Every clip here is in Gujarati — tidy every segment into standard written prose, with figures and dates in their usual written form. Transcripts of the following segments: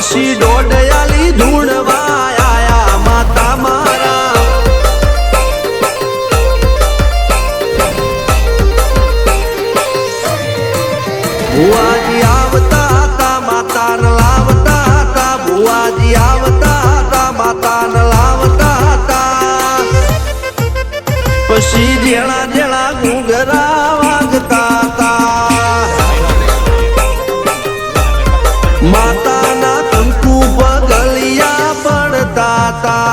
પછી ડોડયાલી ધૂણવા આયા માતા મારા ભુવાજી આવતા હતા માતાને લાવતા હતા ભુવાજી આવતા હતા માતાને લાવતા હતા પછી જેણા જેણા ઘૂંઘરા વાગતા હતા માતાના કંકુ પગલિયા પડતા હતા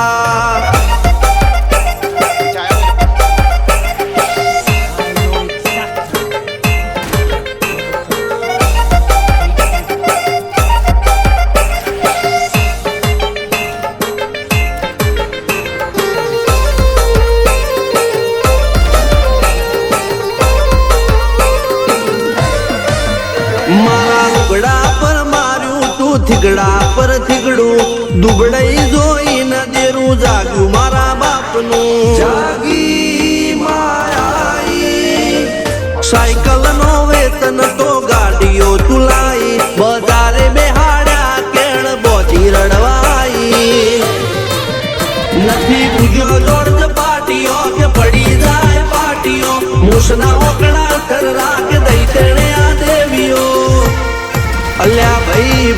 થીગડા પર થીગડું દુબળાઈ જોઈને દેરું જાગ્યું મારા બાપનું જાગી માયાઈ સાયકલ નો વેતન તો ગાડીઓ તુલાઈ બજારે બેહાડ્યા કેણ બોજી રડવાઈ નથી પૂજ્યો જોર્જ પાટીઓ કે પડી જાય પાટીઓ મૂસના ઓકડા કર રાખ દઈ તેણે આ દેવીઓ અલ્યા ભાઈ